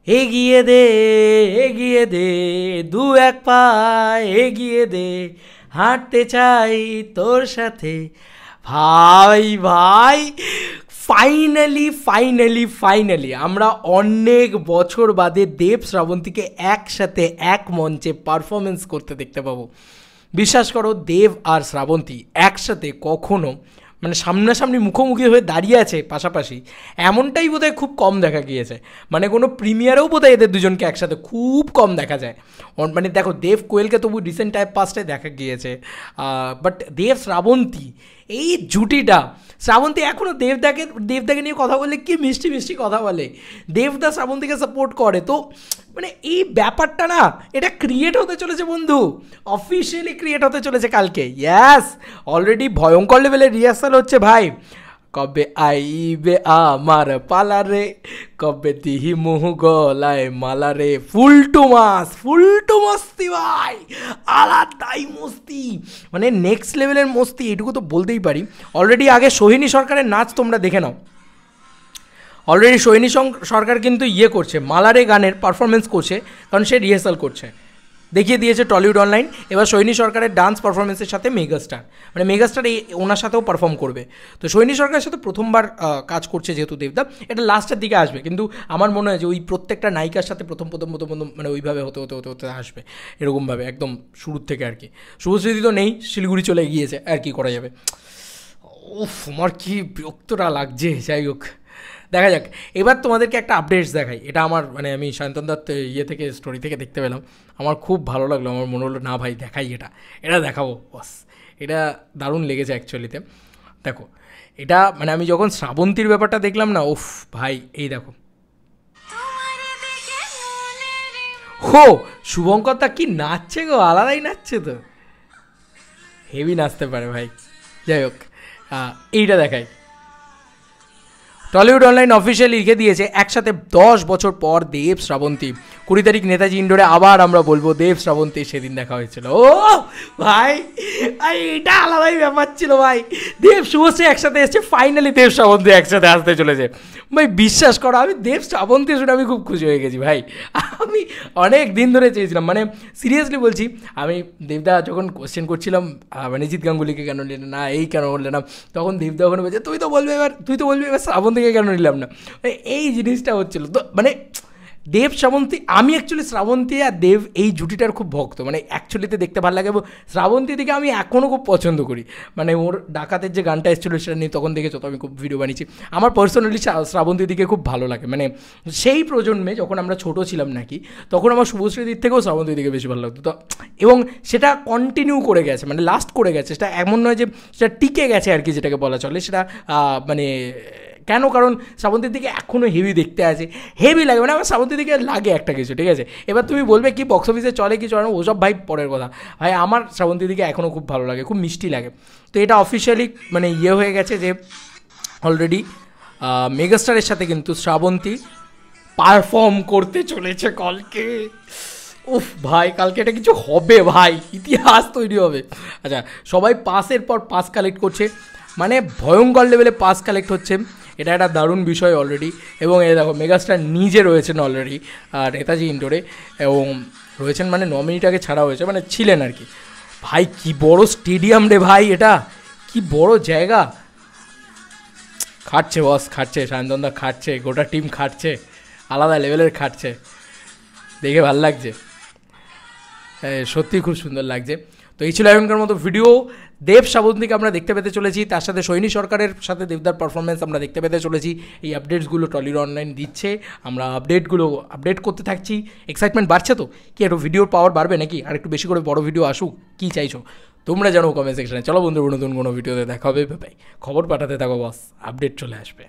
এগিয়ে দে এগিয়ে দে দু এক পা এগিয়ে দে হাঁটতে চাই তোর সাথে। ভাই ভাই ফাইনালি ফাইনালি ফাইনালি আমরা অনেক বছর বাদে দেব শ্রাবন্তীকে একসাথে এক মঞ্চে পারফরমেন্স করতে দেখতে পাবো। বিশ্বাস করো, দেব আর শ্রাবন্তী একসাথে কখনো মানে সামনাসামনি মুখোমুখি হয়ে দাঁড়িয়ে আছে পাশাপাশি, এমনটাই বোধহয় খুব কম দেখা গিয়েছে। মানে কোনো প্রিমিয়ারেও বোধহয় এদের দুজনকে একসাথে খুব কম দেখা যায়। মানে দেখো, দেব কোয়েলকে তবু রিসেন্ট টাইপ পাস্টে দেখা গিয়েছে, বাট দেব শ্রাবন্তী এই জুটিটা, শ্রাবন্তী এখনও দেবদাকে নিয়ে কথা বললে কি মিষ্টি মিষ্টি কথা বলে, দেবদা শ্রাবন্তীকে সাপোর্ট করে। তো মানে এই ব্যাপারটা না, এটা ক্রিয়েট হতে চলেছে বন্ধু, অফিসিয়ালি ক্রিয়েট হতে চলেছে কালকে। ইয়াস, অলরেডি ভয়ঙ্কর লেভেলের রিহার্সাল হচ্ছে ভাই। কবে আইবে আমার পালারে, কবে দিহি মুহ গলায় মালারে, ফুল টু মস্তি ভাই, আলাদাই মস্তি, মানে নেক্সট লেভেলের মস্তি, এটুকু তো বলতেই পারি। অলরেডি আগে সোহিনী সরকারের নাচ তোমরা দেখে নাও। অলরেডি সোহিনী সরকার কিন্তু করছে, মালারে গানের পারফরমেন্স করছে, কারণ সে রিহার্সাল করছে, দেখিয়ে দিয়েছে টলিউড অনলাইন। এবার সোহিনী সরকারের ডান্স পারফরমেন্সের সাথে মেগাস্টার, মানে মেগাস্টার ওনার সাথেও পারফর্ম করবে। তো সোহিনী সরকারের সাথে প্রথমবার কাজ করছে যেহেতু দেবদা, এটা লাস্টের দিকে আসবে, কিন্তু আমার মনে হয় যে ওই প্রত্যেকটা নায়িকার সাথে প্রথম মানে ওইভাবে হতে আসবে, এরকমভাবে একদম শুরুর থেকে আর কি। শুভশ্রীদি তো নেই, শিলিগুড়ি চলে গিয়েছে, আর কি করা যাবে। উফ, আমার কি বিরক্তটা লাগছে। যাই হোক, দেখা যাক। এবার তোমাদেরকে একটা আপডেটস দেখাই, এটা আমার মানে আমি সায়ন্তন দত্ত থেকে স্টোরি থেকে দেখতে পেলাম, আমার খুব ভালো লাগলো। আমার মনে হলো না ভাই দেখাই, এটা দেখাবো বস, এটা দারুণ লেগেছে অ্যাকচুয়ালিতে। দেখো, এটা মানে আমি যখন শ্রাবন্তীর ব্যাপারটা দেখলাম না, উফ ভাই, এই দেখো, হো শুভঙ্কর দা কি নাচছে গো, আলাদাই নাচছে তো, হেভি নাচতে পারে ভাই। যাই হোক, এইটা দেখাই। টলিউড অনলাইন অফিসিয়ালি লিখে দিয়েছে একসাথে 10 বছর পর দেব শ্রাবন্তী, 20 তারিখ নেতাজি ইন্ডোরে আবার আমরা বলবো দেব শ্রাবন্তী সেদিন দেখা হয়েছিল। ও ভাই, এটা আলাদাই ব্যাপার ছিল ভাই। দেব শুভশ্রী একসাথে এসছে, ফাইনালি দেব শ্রাবন্তী একসাথে আসতে চলেছে ভাই। বিশ্বাস করো, আমি দেব শ্রাবন্তী শুনে আমি খুব খুশি হয়ে গেছি ভাই। আমি অনেক দিন ধরে চেয়েছিলাম, মানে সিরিয়াসলি বলছি, আমি দেবদা যখন কোশ্চেন করছিলাম অরিজিৎ গাঙ্গুলিকে কেন নিলে না, এই কেন বললে না, তখন দেবদা ওখানে বলছে তুই তো বলবি এবার শ্রাবন্তীকে কেন নিলাম না, এই জিনিসটা হচ্ছিলো। তো মানে দেব শ্রাবন্তী, আমি অ্যাকচুয়ালি শ্রাবন্তী আর দেব এই জুটিটার খুব ভক্ত, মানে অ্যাকচুয়ালিতে দেখতে ভালো লাগে। শ্রাবন্তী দিকে আমি এখনও খুব পছন্দ করি, মানে ওর ডাকাতের যে গানটা এসেছিলো সেটা নিয়ে তখন দেখেছো তো, আমি খুব ভিডিও বানিয়েছি। আমার পার্সোনালি শ্রাবন্তী দিকে খুব ভালো লাগে, মানে সেই প্রজন্মে যখন আমরা ছোটো ছিলাম নাকি, তখন আমার শুভশ্রীর দিক থেকেও শ্রাবন্তী দিকে বেশি ভালো লাগতো। তো এবং সেটা কন্টিনিউ করে গেছে, মানে লাস্ট করে গেছে, সেটা এমন নয় যে সেটা টিকে গেছে আর কি, যেটাকে বলা চলে। সেটা মানে কেন, কারণ শ্রাবন্তীর দিকে এখনও হেভি দেখতে আছে, হেভি লাগে, মানে আমার শ্রাবন্তীর দিকে লাগে একটা কিছু, ঠিক আছে। এবার তুমি বলবে কি বক্স অফিসে চলে কি চলে না, ওসব ভাই পরের কথা। ভাই আমার শ্রাবন্তীর দিকে এখনও খুব ভালো লাগে, খুব মিষ্টি লাগে। তো এটা অফিসিয়ালি মানে হয়ে গেছে যে অলরেডি মেগাস্টারের সাথে কিন্তু শ্রাবন্তী পারফর্ম করতে চলেছে কালকে। উফ ভাই, কালকে এটা কিছু হবে ভাই, ইতিহাস তৈরি হবে। আচ্ছা, সবাই পাসের পর পাস কালেক্ট করছে, মানে ভয়ঙ্কর লেভেলে পাস কালেক্ট হচ্ছে, এটা একটা দারুণ বিষয় অলরেডি। এবং এই দেখো, মেগাস্টার নিজে রয়েছেন অলরেডি নেতাজি ইন্ডোরে, এবং রয়েছেন মানে নমিনিটাকে ছাড়া হয়েছে, মানে ছিলেন আর কি। ভাই কি বড় স্টেডিয়াম রে ভাই, এটা কি বড় জায়গা। খাটছে বস, খাটছে, সায়ন্তনদা খাটছে, গোটা টিম খাটছে, আলাদা লেভেলের খাটছে, দেখে ভাল লাগছে, সত্যি খুব সুন্দর লাগছে। তো এই ছিল এখনকার মতো ভিডিও। দেব শ্রাবন্তীকে আমরা দেখতে পেতে চলেছি, তার সাথে সোহিনী সরকারের সাথে দেবদার পারফরমেন্স আমরা দেখতে পেতে চলেছি। এই আপডেটসগুলো টলিউড অনলাইন দিচ্ছে, আমরা আপডেট করতে থাকছি। এক্সাইটমেন্ট বাড়ছে তো, কি একটু ভিডিওর পাওয়ার বাড়বে নাকি, আর একটু বেশি করে বড় ভিডিও আসুক, কী চাইছো তোমরা জানো কমেন্ট সেকশনে। চলো বন্ধু, নতুন কোনো ভিডিওতে দেখা হবে, ভাই খবর পাঠাতে থাকো বস, আপডেট চলে আসবে।